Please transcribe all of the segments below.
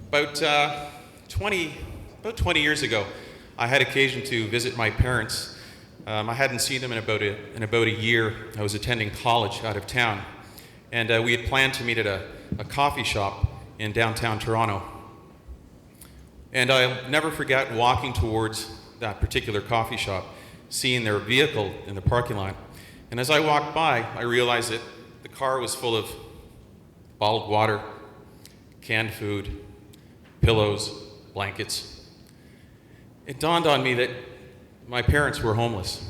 About, 20, about 20 years ago, I had occasion to visit my parents. I hadn't seen them in about a year. I was attending college out of town, and we had planned to meet at a coffee shop in downtown Toronto. And I'll never forget walking towards that particular coffee shop, seeing their vehicle in the parking lot. And as I walked by, I realized that the car was full of bottled water, canned food, pillows, blankets. It dawned on me that my parents were homeless.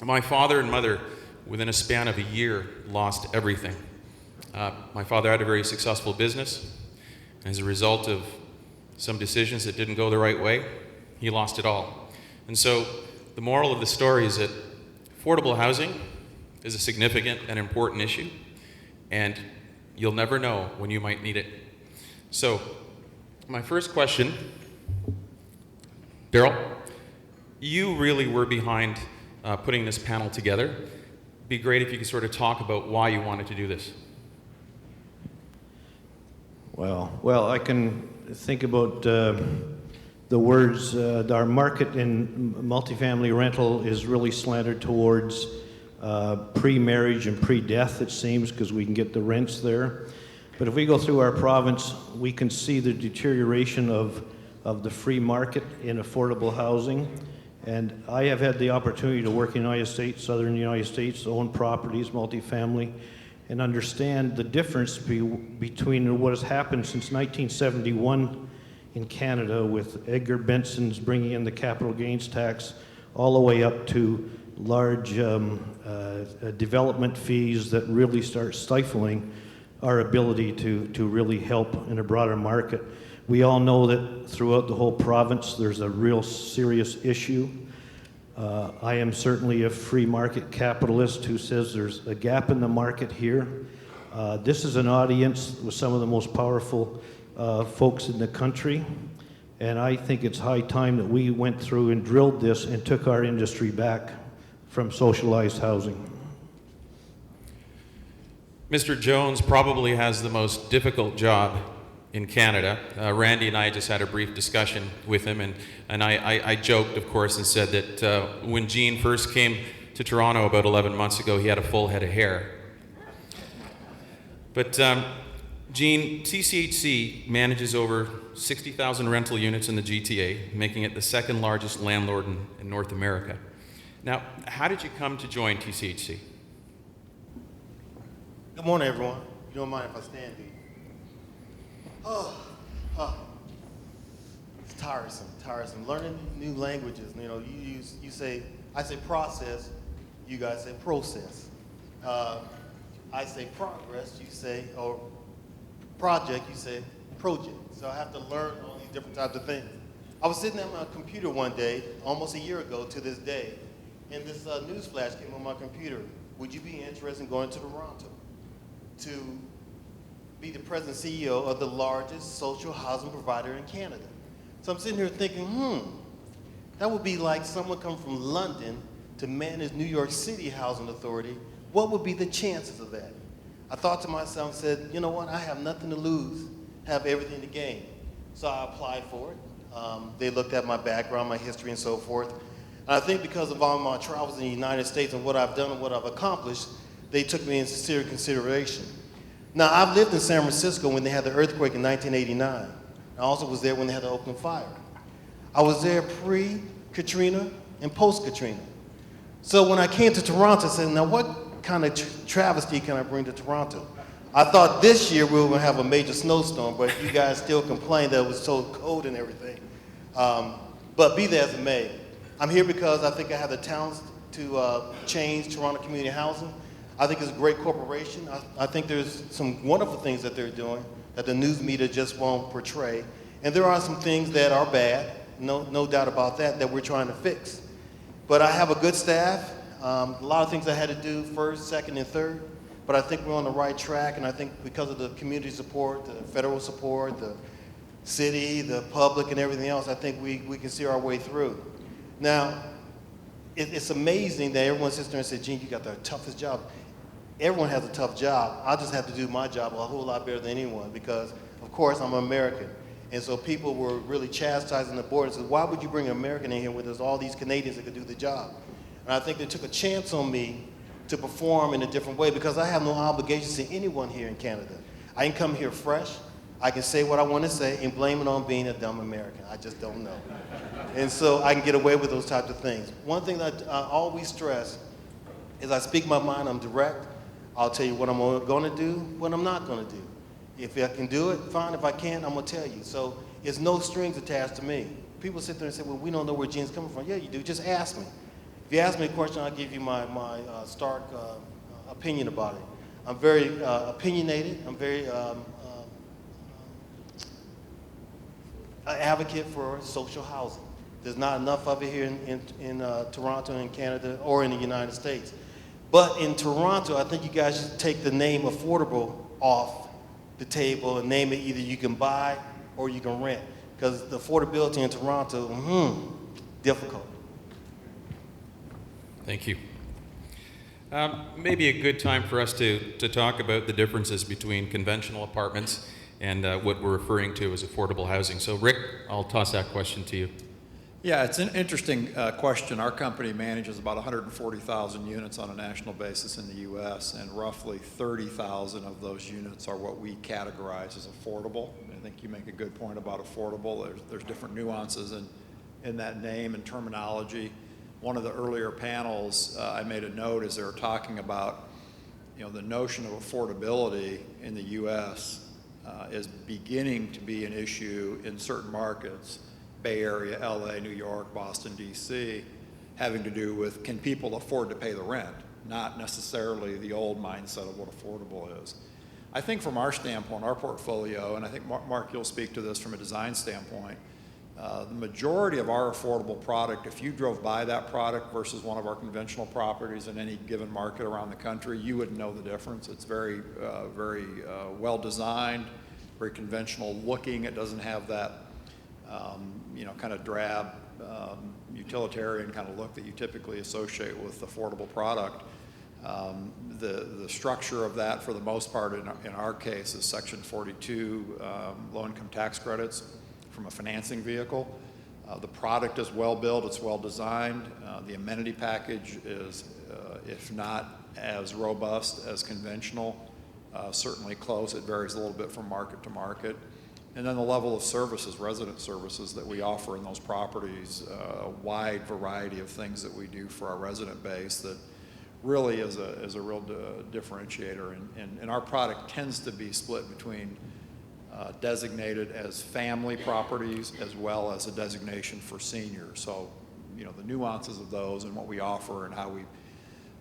My father and mother, within a span of a year, lost everything. My father had a very successful business. As a result of some decisions that didn't go the right way, he lost it all. And so the moral of the story is that affordable housing is a significant and important issue, and you'll never know when you might need it. So my first question, Daryl, you really were behind putting this panel together. It'd be great if you could sort of talk about why you wanted to do this. Well, I can think about the words, our market in multifamily rental is really slanted towards pre-marriage and pre-death, it seems, because we can get the rents there. But if we go through our province, we can see the deterioration of the free market in affordable housing. And I have had the opportunity to work in the United States, southern United States, own properties, multifamily, and understand the difference between what has happened since 1971 in Canada with Edgar Benson's bringing in the capital gains tax all the way up to large development fees that really start stifling our ability to really help in a broader market. We all know that throughout the whole province there's a real serious issue. I am certainly a free market capitalist who says there's a gap in the market here. This is an audience with some of the most powerful folks in the country, and I think it's high time that we went through and drilled this and took our industry back from socialized housing. Mr. Jones probably has the most difficult job in Canada. Randy and I just had a brief discussion with him, and I joked, of course, and said that when Gene first came to Toronto about 11 months ago, he had a full head of hair. But Gene, TCHC manages over 60,000 rental units in the GTA, making it the second largest landlord in North America. Now, how did you come to join TCHC? Good morning, everyone. You don't mind if I stand, do you? It's tiresome. Learning new languages. You know, I say process, you guys say process. I say progress, you say, or project, you say project. So I have to learn all these different types of things. I was sitting at my computer one day, almost a year ago to this day, and this news flash came on my computer. Would you be interested in going to Toronto to be the president CEO of the largest social housing provider in Canada? So I'm sitting here thinking, that would be like someone coming from London to manage New York City Housing Authority. What would be the chances of that? I thought to myself and said, you know what, I have nothing to lose, have everything to gain. So I applied for it. They looked at my background, my history, and so forth. And I think because of all my travels in the United States and what I've done and what I've accomplished, they took me into serious consideration. Now, I've lived in San Francisco when they had the earthquake in 1989. I also was there when they had the Oakland fire. I was there pre-Katrina and post-Katrina. So when I came to Toronto, I said, now what kind of travesty can I bring to Toronto? I thought this year we were going to have a major snowstorm, but you guys still complained that it was so cold and everything. But be that as it may, I'm here because I think I have the talents to change Toronto community housing. I think it's a great corporation. I think there's some wonderful things that they're doing that the news media just won't portray. And there are some things that are bad, no doubt about that, that we're trying to fix. But I have a good staff. A lot of things I had to do first, second, and third. But I think we're on the right track, and I think because of the community support, the federal support, the city, the public, and everything else, I think we can see our way through. Now, it's amazing that everyone sits there and says, Gene, you got the toughest job. Everyone has a tough job. I just have to do my job a whole lot better than anyone because, of course, I'm American. And so people were really chastising the board and said, why would you bring an American in here when there's all these Canadians that could do the job? And I think they took a chance on me to perform in a different way because I have no obligations to anyone here in Canada. I can come here fresh, I can say what I want to say and blame it on being a dumb American. I just don't know. And so I can get away with those types of things. One thing that I always stress is I speak my mind, I'm direct. I'll tell you what I'm going to do, what I'm not going to do. If I can do it, fine. If I can't, I'm going to tell you. So it's no strings attached to me. People sit there and say, well, we don't know where Gene's coming from. Yeah, you do. Just ask me. If you ask me a question, I'll give you my stark opinion about it. I'm very opinionated. I'm very an advocate for social housing. There's not enough of it here in Toronto and Canada or in the United States. But in Toronto, I think you guys should take the name affordable off the table and name it either you can buy or you can rent. Because the affordability in Toronto, difficult. Thank you. Maybe a good time for us to talk about the differences between conventional apartments and what we're referring to as affordable housing. So Rick, I'll toss that question to you. Yeah, it's an interesting question. Our company manages about 140,000 units on a national basis in the U.S., and roughly 30,000 of those units are what we categorize as affordable. I think you make a good point about affordable. There's different nuances in that name and terminology. One of the earlier panels, I made a note as they were talking about, the notion of affordability in the U.S. Is beginning to be an issue in certain markets. Bay Area, LA, New York, Boston, DC, having to do with can people afford to pay the rent, not necessarily the old mindset of what affordable is. I think from our standpoint, our portfolio, and I think Mark, you'll speak to this from a design standpoint, the majority of our affordable product, if you drove by that product versus one of our conventional properties in any given market around the country, you would know the difference. It's very well designed, very conventional looking. It doesn't have that kind of drab, utilitarian kind of look that you typically associate with affordable product. The structure of that, for the most part, in our case, is Section 42 low-income tax credits from a financing vehicle. The product is well built, it's well designed. The amenity package is, if not as robust as conventional, certainly close. It varies a little bit from market to market. And then the level of services, resident services that we offer in those properties, a wide variety of things that we do for our resident base that really is a real differentiator. And our product tends to be split between designated as family properties as well as a designation for seniors. So, the nuances of those and what we offer and how we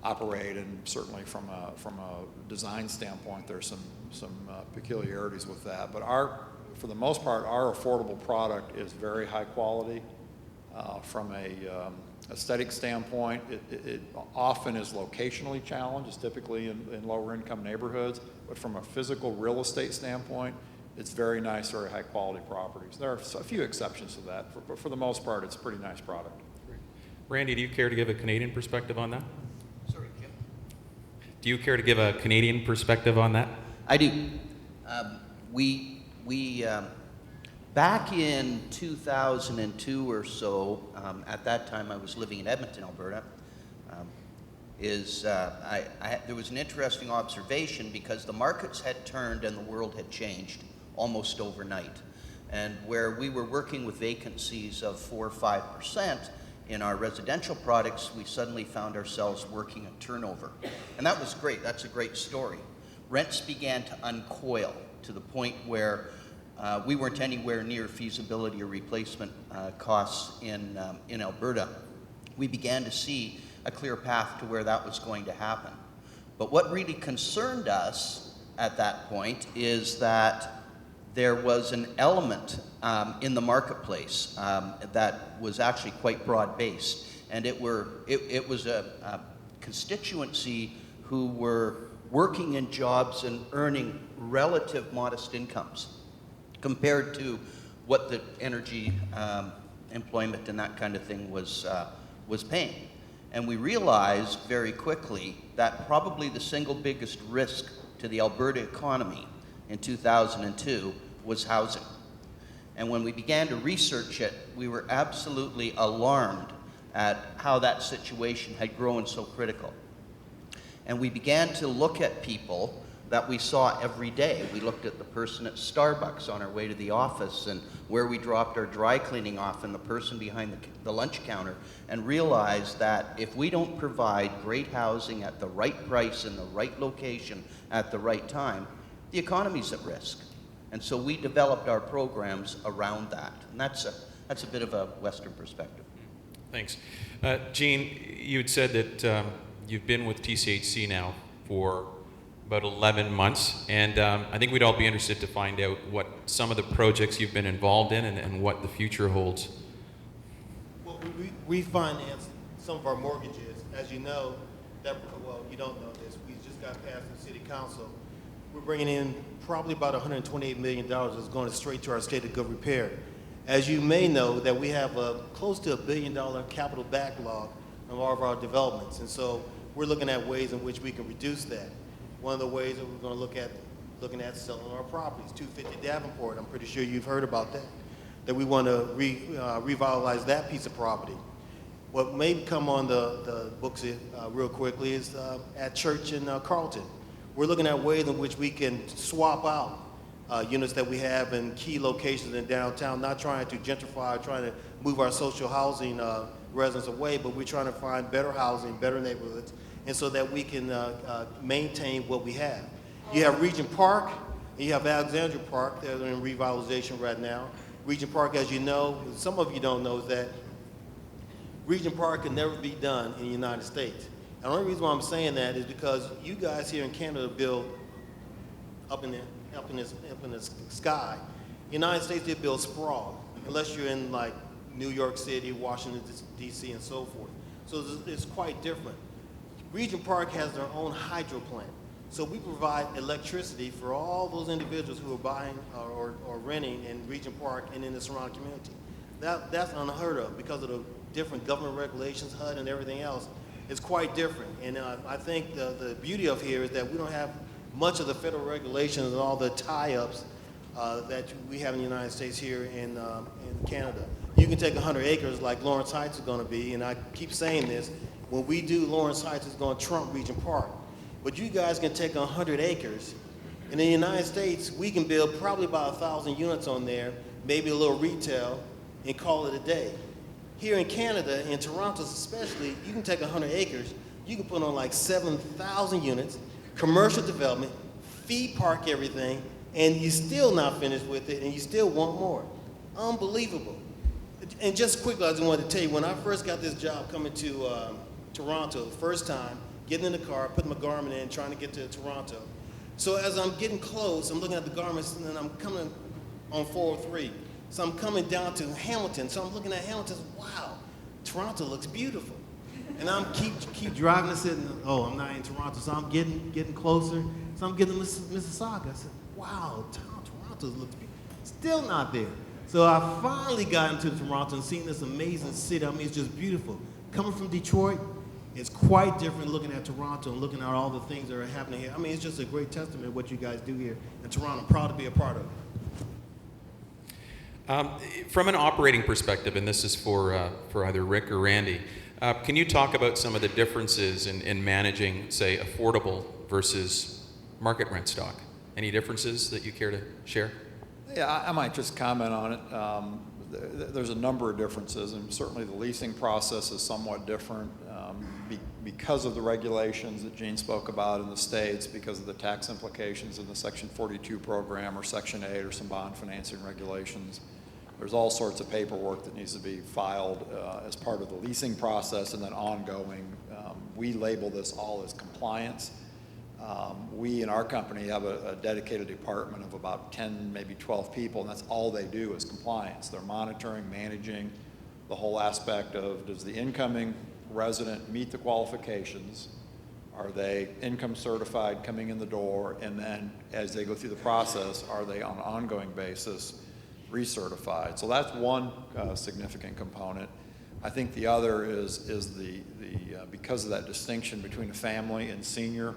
operate, and certainly from a design standpoint, there's some peculiarities with that. But for the most part, our affordable product is very high quality. From a aesthetic standpoint, it often is locationally challenged. It's typically in lower income neighborhoods, but from a physical real estate standpoint, it's very nice, very high quality properties. There are a few exceptions to that, but for the most part, it's a pretty nice product. Randy, do you care to give a Canadian perspective on that? Sorry, Kim. Do you care to give a Canadian perspective on that? I do. We back in 2002 or so, at that time I was living in Edmonton, Alberta, there was an interesting observation because the markets had turned and the world had changed almost overnight. And where we were working with vacancies of 4 or 5% in our residential products, we suddenly found ourselves working at turnover. And that was great. That's a great story. Rents began to uncoil to the point where we weren't anywhere near feasibility or replacement costs in Alberta. We began to see a clear path to where that was going to happen. But what really concerned us at that point is that there was an element in the marketplace that was actually quite broad-based, and it was a constituency who were working in jobs and earning relative modest incomes compared to what the energy employment and that kind of thing was paying. And we realized very quickly that probably the single biggest risk to the Alberta economy in 2002 was housing. And when we began to research it, we were absolutely alarmed at how that situation had grown so critical. And we began to look at people that we saw every day. We looked at the person at Starbucks on our way to the office, and where we dropped our dry cleaning off, and the person behind the lunch counter, and realized that if we don't provide great housing at the right price in the right location at the right time, the economy's at risk. And so we developed our programs around that. And that's a bit of a Western perspective. Thanks. Gene, you had said that you've been with TCHC now for about 11 months, and I think we'd all be interested to find out what some of the projects you've been involved in and what the future holds. Well, we finance some of our mortgages. As you know, well, you don't know this, we just got passed in City Council. We're bringing in probably about $128 million that's going straight to our state of good repair. As you may know, that we have close to $1 billion capital backlog of all of our developments, and so we're looking at ways in which we can reduce that. One of the ways that we're going to looking at selling our properties, 250 Davenport, I'm pretty sure you've heard about that we want to revitalize that piece of property. What may come on the books real quickly is at Church in Carlton. We're looking at ways in which we can swap out units that we have in key locations in downtown, not trying to gentrify, trying to move our social housing residents away, but we're trying to find better housing, better neighborhoods, and so that we can maintain what we have. You have Regent Park, and you have Alexandria Park. They're in revitalization right now. Regent Park, as you know, some of you don't know, is that Regent Park can never be done in the United States. And the only reason why I'm saying that is because you guys here in Canada build up in the sky. United States, they build sprawl, unless you're in like New York City, Washington, D.C., and so forth. So it's quite different. Regent Park has their own hydro plant. So we provide electricity for all those individuals who are buying or renting in Regent Park and in the surrounding community. That's unheard of because of the different government regulations, HUD and everything else. It's quite different. And I think the beauty of here is that we don't have much of the federal regulations and all the tie-ups that we have in the United States here in Canada. You can take 100 acres like Lawrence Heights is going to be, and I keep saying this, when we do Lawrence Heights, it's going to trump Regent Park. But you guys can take 100 acres, and in the United States, we can build probably about 1,000 units on there, maybe a little retail, and call it a day. Here in Canada, in Toronto especially, you can take 100 acres, you can put on like 7,000 units, commercial development, fee park everything, and you're still not finished with it, and you still want more. Unbelievable. And just quickly, I just wanted to tell you, when I first got this job coming to Toronto, first time, getting in the car, putting my Garmin in, trying to get to Toronto. So as I'm getting close, I'm looking at the Garmin, and then I'm coming on 403. So I'm coming down to Hamilton. So I'm looking at Hamilton, wow, Toronto looks beautiful. And I'm keep driving and sitting, oh, I'm not in Toronto. So I'm getting closer. So I'm getting to Mississauga. I said, wow, Toronto looks beautiful. Still not there. So I finally got into Toronto and seen this amazing city. I mean, it's just beautiful. Coming from Detroit, it's quite different looking at Toronto and looking at all the things that are happening here. I mean, it's just a great testament to what you guys do here in Toronto. I'm proud to be a part of it. From an operating perspective, and this is for either Rick or Randy, can you talk about some of the differences in managing, say, affordable versus market rent stock? Any differences that you care to share? Yeah, I might just comment on it. There's a number of differences, and certainly the leasing process is somewhat different because of the regulations that Gene spoke about in the States, because of the tax implications in the Section 42 program or Section 8 or some bond financing regulations. There's all sorts of paperwork that needs to be filed as part of the leasing process and then ongoing. We label this all as compliance. We in our company have a dedicated department of about 10, maybe 12 people, and that's all they do is compliance. They're monitoring, managing the whole aspect of, does the incoming resident meet the qualifications? Are they income certified coming in the door? And then as they go through the process, are they on an ongoing basis recertified? So that's one significant component. I think the other is because of that distinction between a family and senior,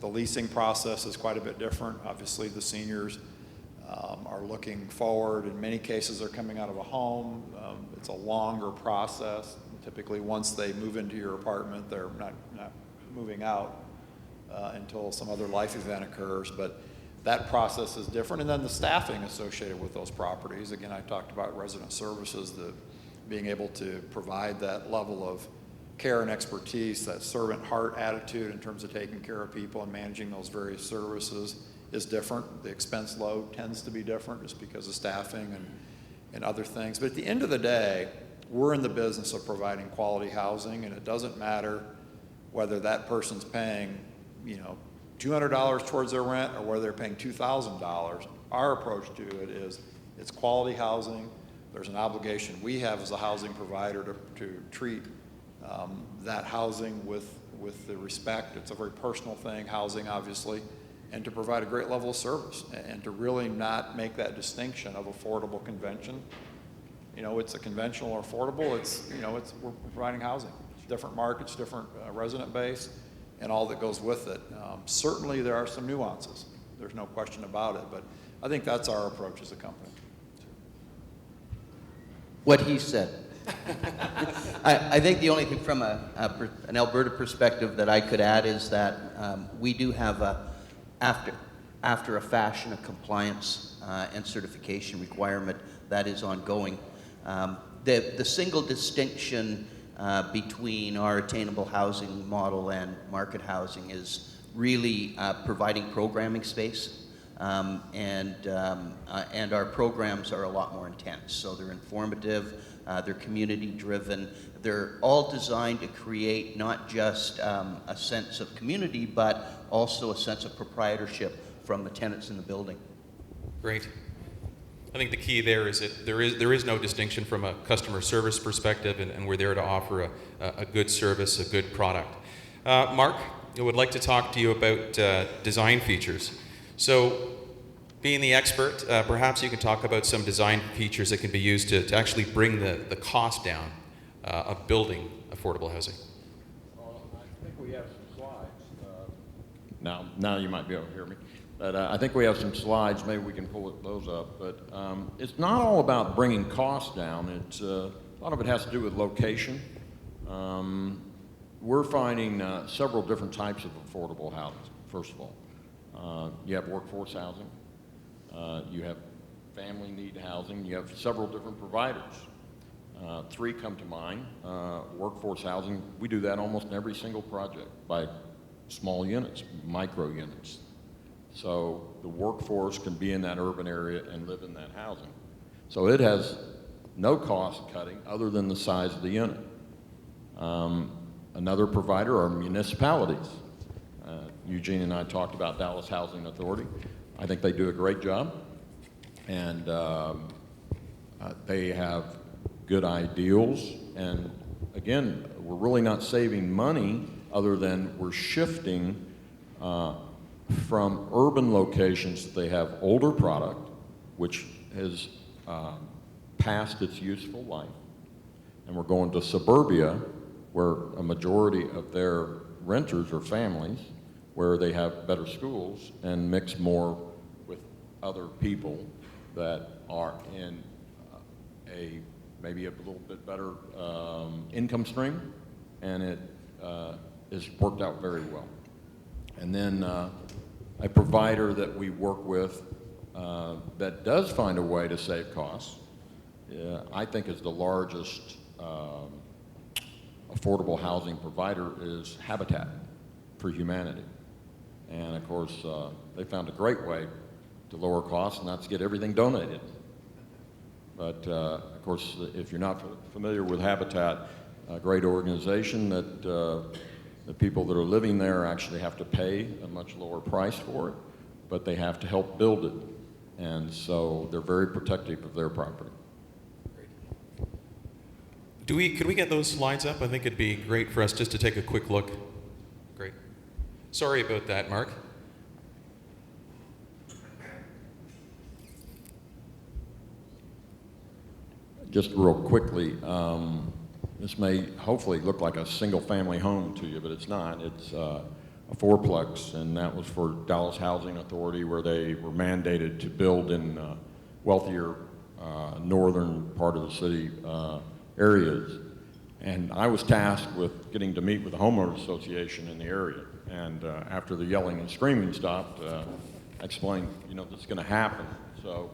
the leasing process is quite a bit different. Obviously, the seniors are looking forward. In many cases, they're coming out of a home. It's a longer process. Typically, once they move into your apartment, they're not moving out until some other life event occurs. But that process is different. And then the staffing associated with those properties. Again, I talked about resident services, being able to provide that level of care and expertise, that servant heart attitude in terms of taking care of people and managing those various services is different. The expense load tends to be different just because of staffing and other things. But at the end of the day, we're in the business of providing quality housing, and it doesn't matter whether that person's paying, $200 towards their rent or whether they're paying $2,000. Our approach to it is it's quality housing. There's an obligation we have as a housing provider to treat that housing with the respect. It's a very personal thing, housing obviously, and to provide a great level of service and to really not make that distinction of affordable convention. It's a conventional or affordable. We're providing housing. It's different markets, different resident base, and all that goes with it. Certainly there are some nuances. There's no question about it, but I think that's our approach as a company. What he said. I think the only thing from an Alberta perspective that I could add is that we do have after a fashion, a compliance and certification requirement that is ongoing. The single distinction between our attainable housing model and market housing is really providing programming space. And our programs are a lot more intense. So they're informative, they're community driven. They're all designed to create not just a sense of community, but also a sense of proprietorship from the tenants in the building. Great. I think the key there is that there is no distinction from a customer service perspective, and we're there to offer a good service, a good product. Mark, I would like to talk to you about design features. So, being the expert, perhaps you can talk about some design features that can be used to actually bring the cost down of building affordable housing. Well, I think we have some slides. Now you might be able to hear me. But I think we have some slides. Maybe we can pull those up. But it's not all about bringing costs down. It's a lot of it has to do with location. We're finding several different types of affordable housing. First of all, you have workforce housing. You have family need housing. You have several different providers. Three come to mind. Workforce housing, we do that almost in every single project by small units, micro units. So the workforce can be in that urban area and live in that housing. So it has no cost cutting other than the size of the unit. Another provider are municipalities. Eugene and I talked about Dallas Housing Authority. I think they do a great job, and they have good ideals. And again, we're really not saving money other than we're shifting from urban locations that they have older product, which has past its useful life, and we're going to suburbia, where a majority of their renters are families, where they have better schools and mix more with other people that are in maybe a little bit better income stream, and it has worked out very well. And then a provider that we work with that does find a way to save costs, I think is the largest affordable housing provider, is Habitat for Humanity. And of course, they found a great way to lower costs, and that's get everything donated. But of course, if you're not familiar with Habitat, a great organization that the people that are living there actually have to pay a much lower price for it, but they have to help build it. And so they're very protective of their property. Could we get those slides up? I think it'd be great for us just to take a quick look. Great. Sorry about that, Mark. Just real quickly, this may hopefully look like a single-family home to you, but it's not. It's a fourplex, and that was for Dallas Housing Authority, where they were mandated to build in wealthier northern part of the city areas. And I was tasked with getting to meet with the homeowners association in the area. And after the yelling and screaming stopped, I explained, this is going to happen. So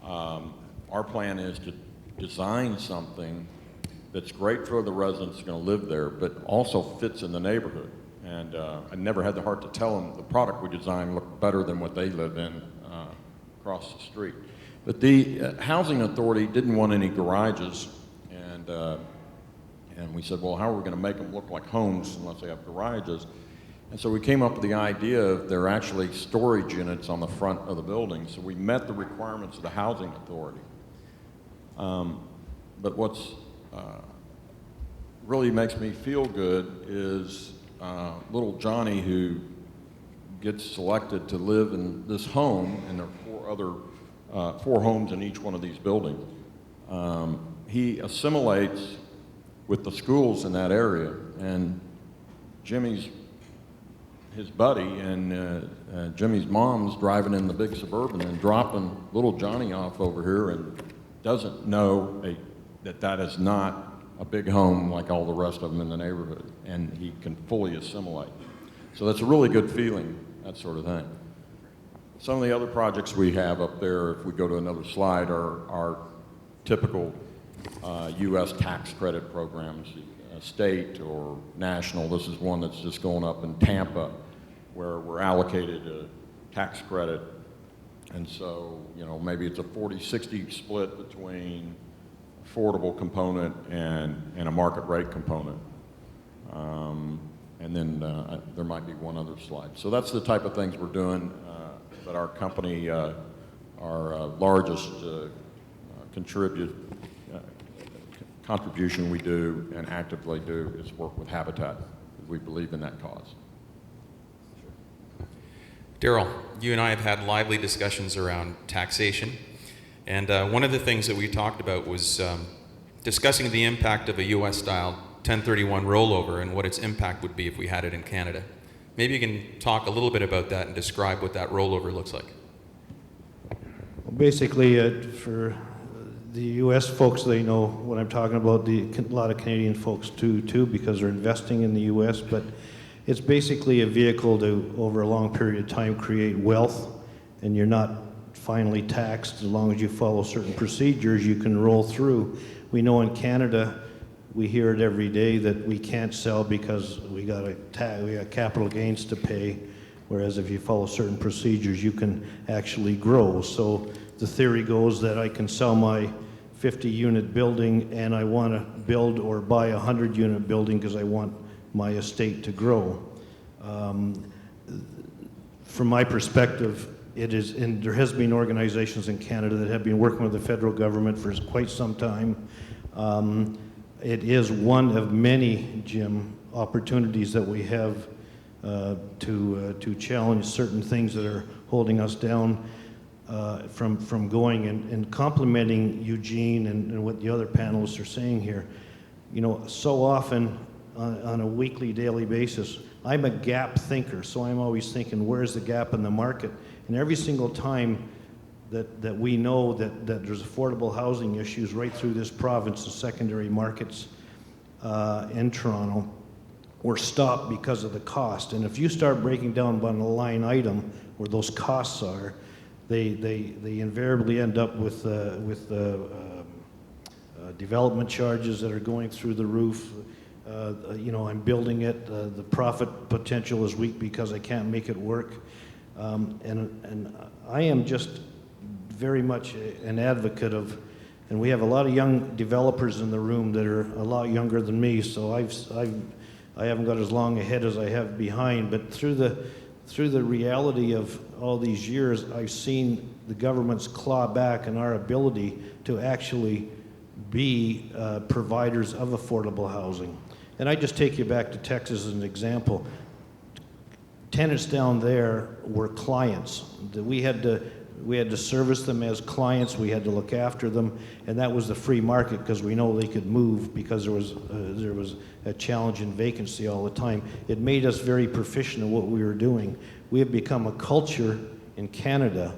our plan is to design something that's great for the residents who are going to live there, but also fits in the neighborhood. And I never had the heart to tell them the product we designed looked better than what they live in across the street. But the housing authority didn't want any garages, and we said, well, how are we going to make them look like homes unless they have garages? And so we came up with the idea of there are actually storage units on the front of the building, so we met the requirements of the housing authority. But what's really makes me feel good is little Johnny, who gets selected to live in this home, and there are four homes in each one of these buildings. He assimilates with the schools in that area, and Jimmy's his buddy, and Jimmy's mom's driving in the big Suburban and dropping little Johnny off over here, and doesn't know that is not a big home like all the rest of them in the neighborhood, and he can fully assimilate. So that's a really good feeling, that sort of thing. Some of the other projects we have up there, if we go to another slide, are typical U.S. tax credit programs, state or national. This is one that's just going up in Tampa, where we're allocated a tax credit. And so, maybe it's a 40-60 split between affordable component and a market rate component. And then there might be one other slide. So that's the type of things we're doing. But our company, our largest contribution we do and actively do is work with Habitat. We believe in that cause. Daryl, you and I have had lively discussions around taxation, and one of the things that we talked about was discussing the impact of a USStyle 1031 rollover and what its impact would be if we had it in Canada. Maybe you can talk a little bit about that and describe what that rollover looks like. Well, basically, for the U.S. folks, they know what I'm talking about. A lot of Canadian folks too, because they're investing in the U.S., but it's basically a vehicle to, over a long period of time, create wealth, and you're not finally taxed. As long as you follow certain procedures, you can roll through. We know in Canada, we hear it every day that we can't sell because we got capital gains to pay, whereas if you follow certain procedures, you can actually grow. So the theory goes that I can sell my 50-unit building and I want to build or buy a 100-unit building because I want my estate to grow. From my perspective, it is, and there has been organizations in Canada that have been working with the federal government for quite some time. It is one of many, Jim, opportunities that we have to challenge certain things that are holding us down from going and complimenting Eugene and what the other panelists are saying here. So often on a weekly, daily basis, I'm a gap thinker, so I'm always thinking, where's the gap in the market? And every single time that we know that there's affordable housing issues right through this province, the secondary markets in Toronto, we're stopped because of the cost. And if you start breaking down on a line item where those costs are, they invariably end up with development charges that are going through the roof. I'm building it. The profit potential is weak because I can't make it work. And I am just very much an advocate of, and we have a lot of young developers in the room that are a lot younger than me, so I haven't got as long ahead as I have behind, but through the reality of all these years, I've seen the government's claw back on our ability to actually be providers of affordable housing. And I just take you back to Texas as an example. Tenants down there were clients. We had to we had to service them as clients, we had to look after them, and that was the free market because we know they could move because there was a challenge in vacancy all the time. It made us very proficient in what we were doing. We have become a culture in Canada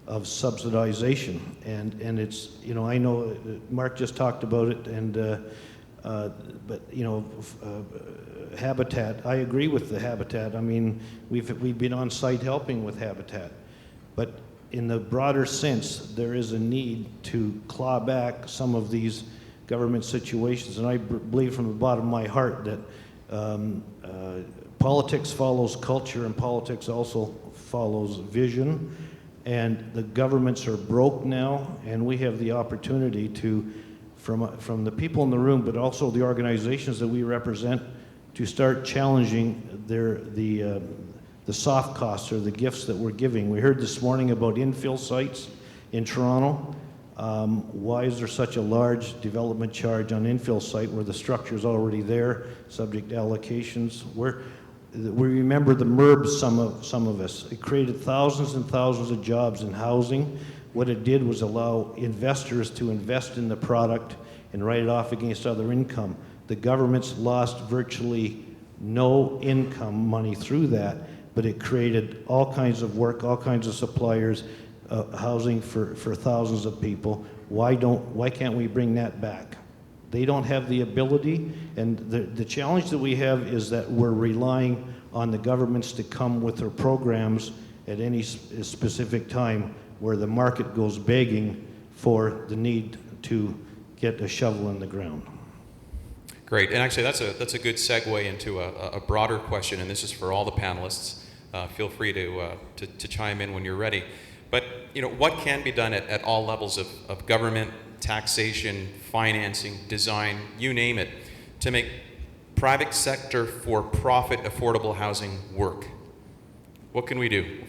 of subsidization, and it's, you know, I know Mark just talked about it, and but you know, Habitat, I agree with the Habitat. I mean, we've been on site helping with Habitat, but in the broader sense, there is a need to claw back some of these government situations, and I believe from the bottom of my heart that politics follows culture, and politics also follows vision. And the governments are broke now, and we have the opportunity to, from the people in the room, but also the organizations that we represent, to start challenging the soft costs or the gifts that we're giving. We heard this morning about infill sites in Toronto. Why is there such a large development charge on infill site where the structure is already there, subject to allocations? We remember the MURBs, some of us. It created thousands and thousands of jobs in housing. What it did was allow investors to invest in the product and write it off against other income. The government's lost virtually no income money through that, but it created all kinds of work, all kinds of suppliers, housing for thousands of people. Why can't we bring that back? They don't have the ability, and the challenge that we have is that we're relying on the governments to come with their programs at any specific time where the market goes begging for the need to get a shovel in the ground. Great, and actually that's a good segue into a broader question, and this is for all the panelists. Feel free to chime in when you're ready. But you know, what can be done at all levels of government, taxation, financing, design, you name it, to make private sector for profit affordable housing work? What can we do?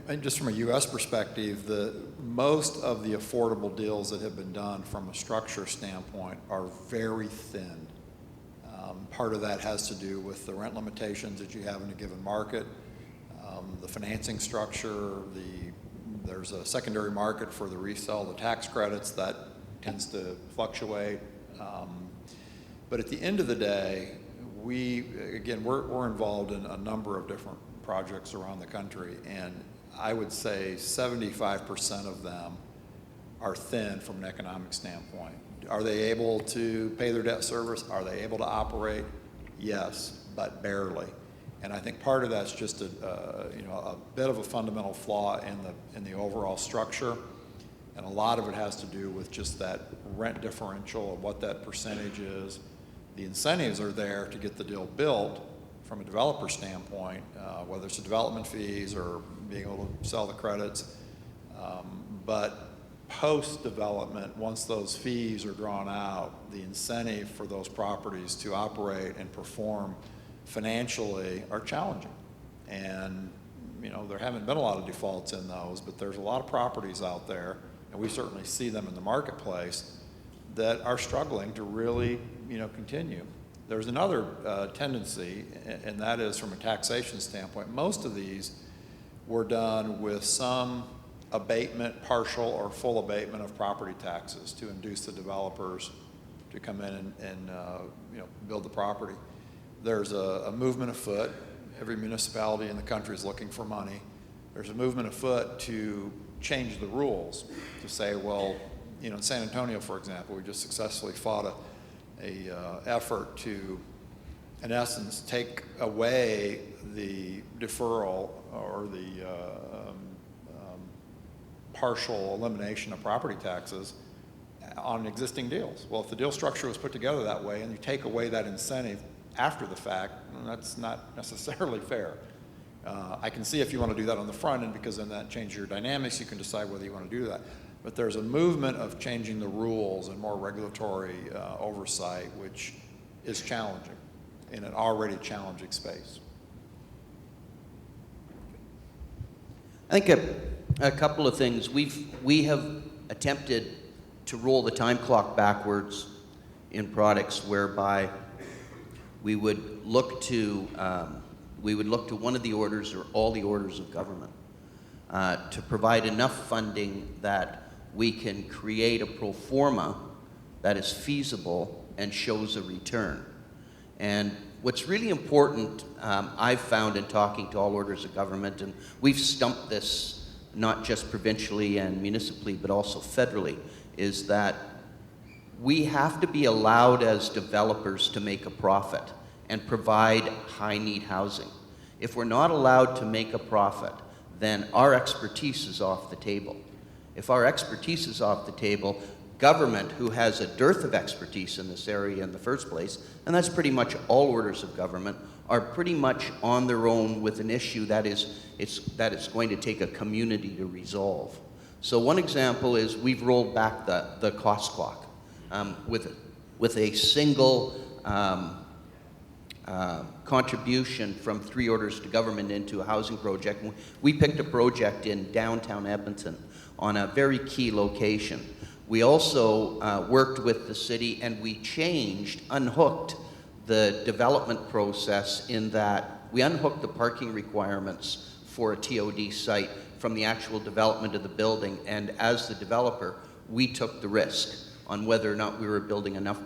And just from a U.S. perspective, most of the affordable deals that have been done from a structure standpoint are very thin. Part of that has to do with the rent limitations that you have in a given market, the financing structure, there's a secondary market for the resale of the tax credits that tends to fluctuate. But at the end of the day, we're involved in a number of different projects around the country, and I would say 75% of them are thin from an economic standpoint. Are they able to pay their debt service? Are they able to operate? Yes, but barely. And I think part of that's just a bit of a fundamental flaw in the overall structure, and a lot of it has to do with just that rent differential of what that percentage is. The incentives are there to get the deal built from a developer standpoint, whether it's the development fees or being able to sell the credits. But post-development, once those fees are drawn out, the incentive for those properties to operate and perform financially are challenging. And you know, there haven't been a lot of defaults in those, but there's a lot of properties out there, and we certainly see them in the marketplace, that are struggling to really, continue. There's another tendency, and that is from a taxation standpoint. Most of these were done with some abatement, partial or full abatement of property taxes to induce the developers to come in and build the property. There's a movement afoot. Every municipality in the country is looking for money. There's a movement afoot to change the rules, to say, well, in San Antonio, for example, we just successfully fought a effort to, in essence, take away the deferral or the partial elimination of property taxes on existing deals. Well, if the deal structure was put together that way and you take away that incentive after the fact, that's not necessarily fair. I can see if you want to do that on the front end, because then that changes your dynamics. You can decide whether you want to do that. But there's a movement of changing the rules and more regulatory oversight, which is challenging in an already challenging space. I think a couple of things. We have attempted to roll the time clock backwards in products whereby we would look to we would look to one of the orders or all the orders of government to provide enough funding that we can create a pro forma that is feasible and shows a return. And what's really important, I've found in talking to all orders of government, and we've stumped this not just provincially and municipally, but also federally, is that we have to be allowed as developers to make a profit and provide high-need housing. If we're not allowed to make a profit, then our expertise is off the table. If our expertise is off the table, government, who has a dearth of expertise in this area in the first place, and that's pretty much all orders of government, are pretty much on their own with an issue that it's going to take a community to resolve. So one example is we've rolled back the cost clock with a single contribution from 3 orders to government into a housing project. We picked a project in downtown Edmonton on a very key location. We also worked with the city, and we unhooked the development process in that we unhooked the parking requirements for a TOD site from the actual development of the building, and as the developer, we took the risk on whether or not we were building enough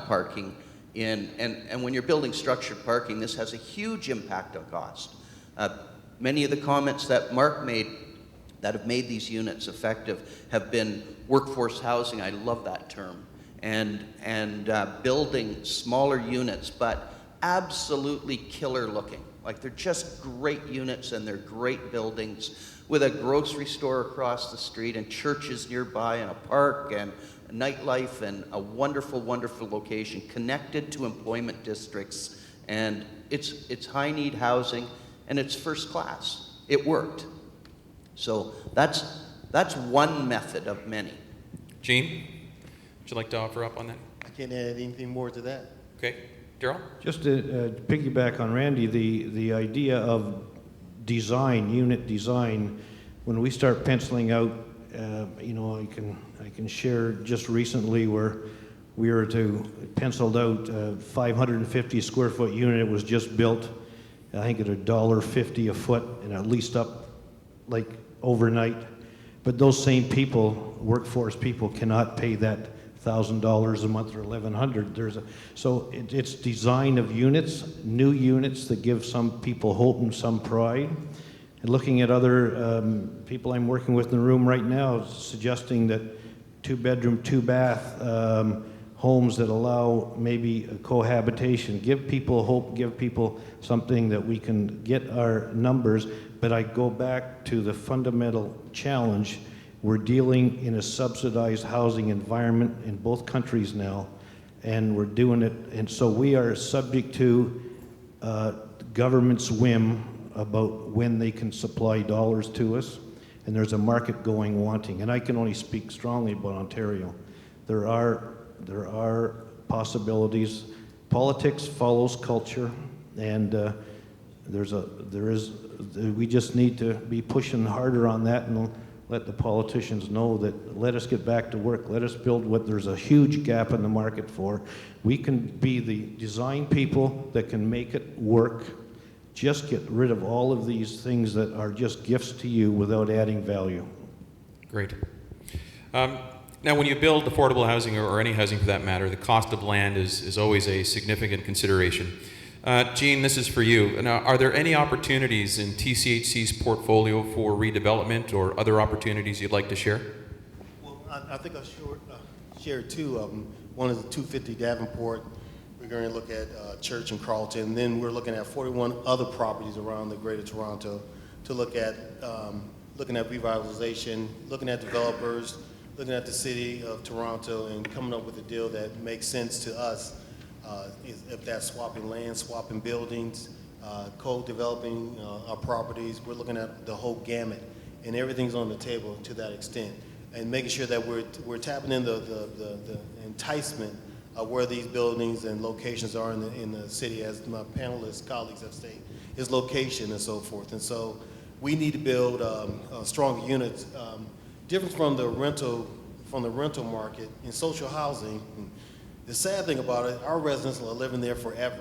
parking in, and when you're building structured parking, this has a huge impact on cost. Many of the comments that Mark made that have made these units effective have been workforce housing. I love that term. And building smaller units, but absolutely killer looking. Like, they're just great units and they're great buildings with a grocery store across the street and churches nearby and a park and nightlife and a wonderful, wonderful location connected to employment districts. And it's high-need housing and it's first class. It worked. So that's one method of many. Gene, would you like to offer up on that? I can't add anything more to that. Okay. Daryl? Just to piggyback on Randy, the idea of design, unit design, when we start penciling out, I can share just recently where we were penciled out a 550 square foot unit. It was just built, I think at $1.50 a foot, and at least up like overnight. But those same people, workforce people, cannot pay that $1,000 a month or $1,100. So it's design of units, new units that give some people hope and some pride. And looking at other people I'm working with in the room right now, suggesting that 2-bedroom, 2-bath homes that allow maybe a cohabitation, give people hope, give people something that we can get our numbers. But I go back to the fundamental challenge. We're dealing in a subsidized housing environment in both countries now, and we're doing it, and so we are subject to government's whim about when they can supply dollars to us, and there's a market going wanting. And I can only speak strongly about Ontario. There are possibilities. Politics follows culture, and we just need to be pushing harder on that and let the politicians know that let us get back to work. Let us build what there's a huge gap in the market for. We can be the design people that can make it work. Just get rid of all of these things that are just gifts to you without adding value. Great. Now, when you build affordable housing, or any housing for that matter, the cost of land is always a significant consideration. Gene, this is for you. Now, are there any opportunities in TCHC's portfolio for redevelopment or other opportunities you'd like to share? Well, I think I'll share 2 of them. One is the 250 Davenport. We're going to look at Church and Carlton. And then we're looking at 41 other properties around the Greater Toronto to look at revitalization, looking at developers, looking at the city of Toronto, and coming up with a deal that makes sense to us. If that's swapping land, swapping buildings, co-developing our properties, we're looking at the whole gamut, and everything's on the table to that extent, and making sure that we're tapping in the enticement of where these buildings and locations are in the city, as my panelists, colleagues have stated, is location and so forth. And so we need to build stronger units, different from the rental market in social housing. The sad thing about it, our residents are living there forever.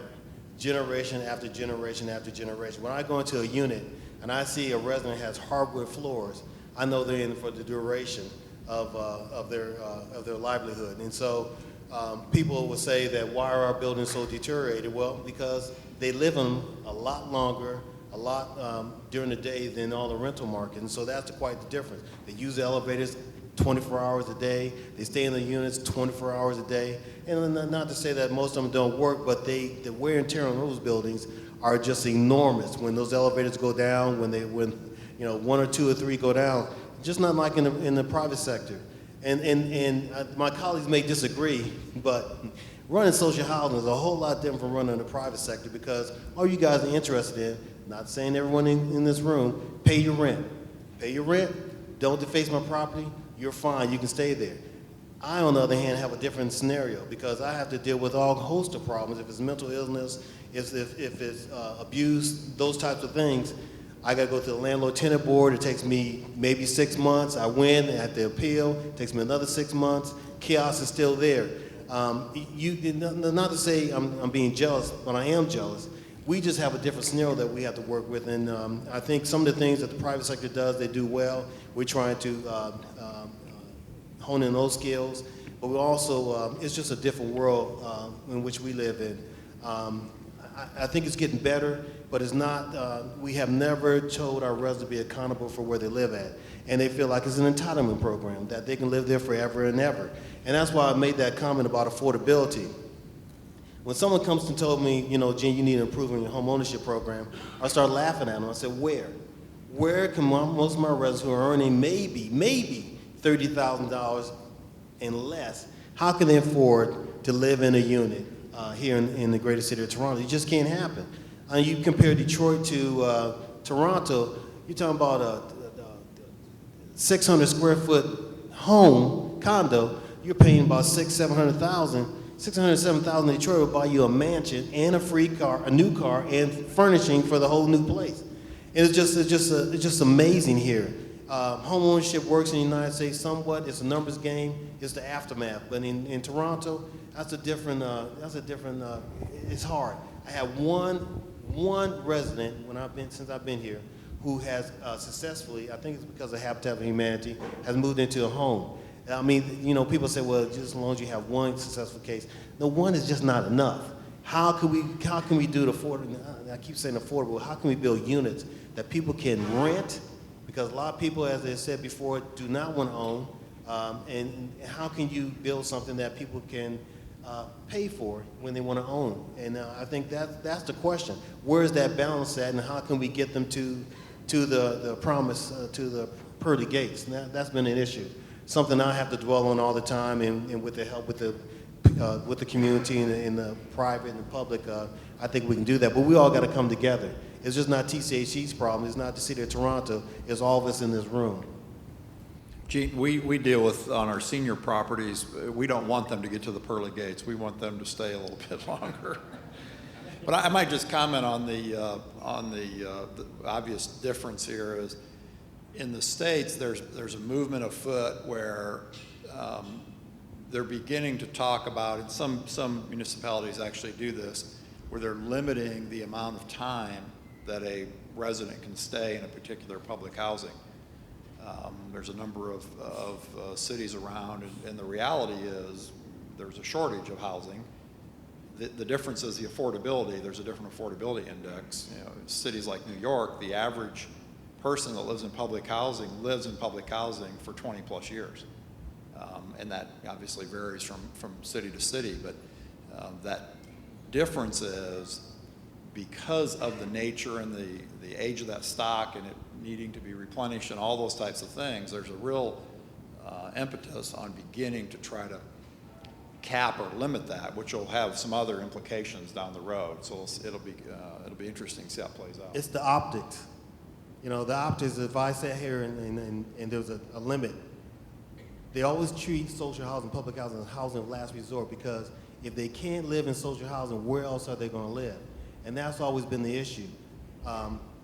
generation after generation after generation. When I go into a unit and I see a resident has hardwood floors, I know they're in for the duration of their livelihood. And so people will say that why are our buildings so deteriorated? Well, because they live in them a lot longer, a lot during the day than all the rental market. And so that's quite the difference. They use the elevators 24 hours a day. They stay in the units 24 hours a day. And not to say that most of them don't work, but the wear and tear on those buildings are just enormous. When those elevators go down, when you know, one or two or three go down, just not like in the private sector. And my colleagues may disagree, but running social housing is a whole lot different from running in the private sector, because all you guys are interested in, not saying everyone in this room, pay your rent. Pay your rent, don't deface my property, you're fine, you can stay there. I, on the other hand, have a different scenario, because I have to deal with all host of problems. If it's mental illness, if it's abuse, those types of things, I got to go to the landlord-tenant board. It takes me maybe 6 months. I win, I have to appeal. It takes me another 6 months. Chaos is still there. Not to say I'm being jealous, but I am jealous. We just have a different scenario that we have to work with, and I think some of the things that the private sector does, they do well. We're trying to hone in those skills, but we also, it's just a different world in which we live in. I think it's getting better, but it's not, we have never told our residents to be accountable for where they live at. And they feel like it's an entitlement program, that they can live there forever and ever. And that's why I made that comment about affordability. When someone comes and told me, you know, Gene, you need to improve on your home ownership program, I started laughing at them. I said, where? Where can most of my residents who are earning maybe $30,000 and less, how can they afford to live in a unit here in the greater city of Toronto? It just can't happen. You compare Detroit to Toronto, you're talking about a 600 square foot home, condo, you're paying about $600,000, $7,000 in Detroit will buy you a mansion and a free car, a new car, and furnishing for the whole new place. And it's just amazing here. Home ownership works in the United States somewhat. It's a numbers game. It's the aftermath. But in Toronto, that's a different. It's hard. I have one resident since I've been here who has successfully, I think it's because of Habitat for Humanity, has moved into a home. I mean, you know, people say, well, just as long as you have one successful case. No, one is just not enough. How can we do the affordable? I keep saying affordable. How can we build units that people can rent? Because a lot of people, as I said before, do not want to own. And how can you build something that people can pay for when they want to own? And I think that's the question. Where is that balance at, and how can we get them to the promise, to the pearly gates? And that's been an issue. Something I have to dwell on all the time, and with the help with the community and the private and the public, I think we can do that. But we all got to come together. It's just not TCHC's problem. It's not the city of Toronto. It's all of us in this room. Gene, we deal with, on our senior properties, we don't want them to get to the pearly gates. We want them to stay a little bit longer. But I might just comment on the obvious difference here is, in the States, there's a movement afoot where they're beginning to talk about, and some municipalities actually do this, where they're limiting the amount of time that a resident can stay in a particular public housing. There's a number of cities around, and the reality is there's a shortage of housing. The difference is the affordability. There's a different affordability index. You know, in cities like New York, the average person that lives in public housing for 20 plus years. And that obviously varies from city to city, but that difference is because of the nature and the age of that stock and it needing to be replenished and all those types of things. There's a real impetus on beginning to try to cap or limit that, which will have some other implications down the road. So it'll be interesting to see how it plays out. It's the optics. You know, the optics, if I sat here and there's a limit, they always treat social housing, public housing as housing of last resort, because if they can't live in social housing, where else are they going to live? And that's always been the issue.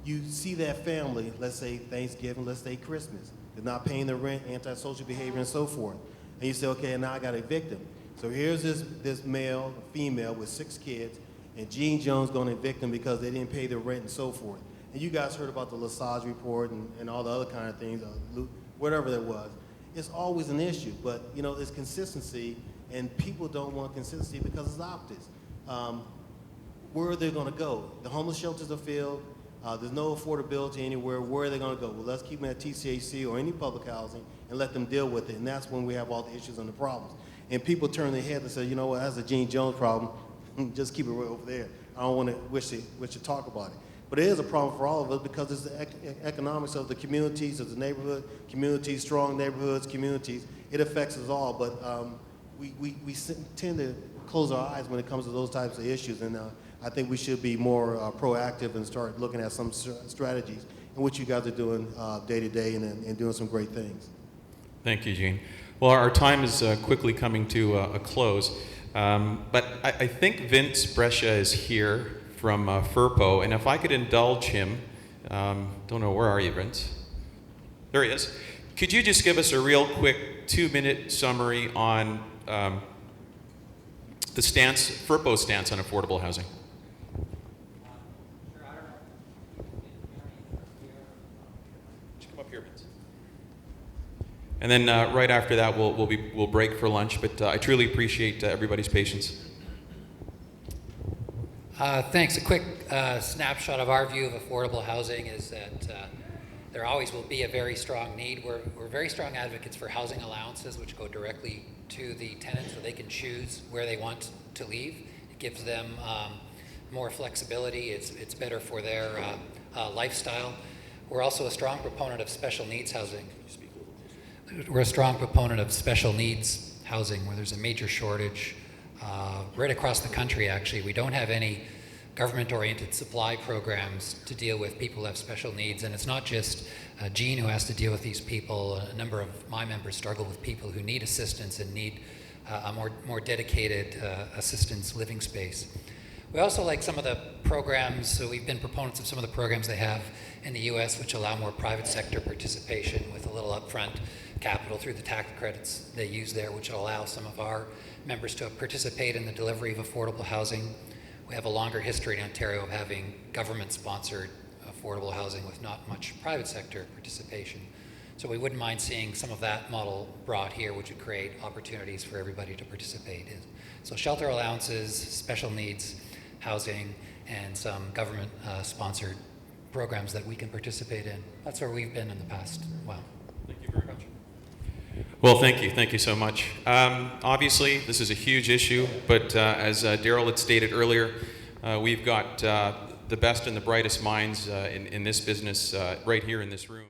You see that family, let's say Thanksgiving, let's say Christmas. They're not paying their rent, antisocial behavior, and so forth. And you say, okay, now I got to evict them. So here's this male, female with 6 kids, and Gene Jones going to evict them because they didn't pay their rent and so forth. And you guys heard about the Lesage report and all the other kind of things, whatever that was. It's always an issue, but you know, it's consistency, and people don't want consistency because it's optics. Where are they going to go? The homeless shelters are filled. There's no affordability anywhere. Where are they going to go? Well, let's keep them at TCHC or any public housing and let them deal with it. And that's when we have all the issues and the problems. And people turn their head and say, you know what, that's a Gene Jones problem. Just keep it right over there. I don't want to wish to talk about it. But it is a problem for all of us because it's the economics of the communities, of the neighborhood, communities, strong neighborhoods, communities. It affects us all, but we tend to close our eyes when it comes to those types of issues. And I think we should be more proactive and start looking at some strategies, and what you guys are doing day to day and doing some great things. Thank you, Gene. Well, our time is quickly coming to a close, but I think Vince Brescia is here from FERPO, and if I could indulge him, don't know, where are you, Vince? There he is. Could you just give us a real quick 2-minute summary on the stance, FERPO's stance on affordable housing? Come up here, Vince. And then right after that, we'll break for lunch. But I truly appreciate everybody's patience. Thanks. A quick snapshot of our view of affordable housing is that there always will be a very strong need. We're very strong advocates for housing allowances, which go directly to the tenants so they can choose where they want to leave. It gives them more flexibility. It's better for their lifestyle. We're also a strong proponent of special needs housing. We're a strong proponent of special needs housing where there's a major shortage right across the country, actually. We don't have any government-oriented supply programs to deal with people who have special needs, and it's not just Gene who has to deal with these people. A number of my members struggle with people who need assistance and need a more dedicated assistance living space. We also like some of the programs, so we've been proponents of some of the programs they have in the US which allow more private sector participation with a little upfront capital through the tax credits they use there, which will allow some of our members to participate in the delivery of affordable housing. We have a longer history in Ontario of having government-sponsored affordable housing with not much private sector participation. So we wouldn't mind seeing some of that model brought here, which would create opportunities for everybody to participate in. So shelter allowances, special needs housing, and some government-sponsored programs that we can participate in. That's where we've been in the past. Wow. Thank you very much. Well, thank you. Thank you so much. Obviously, this is a huge issue, but as Daryl had stated earlier, we've got the best and the brightest minds in this business right here in this room.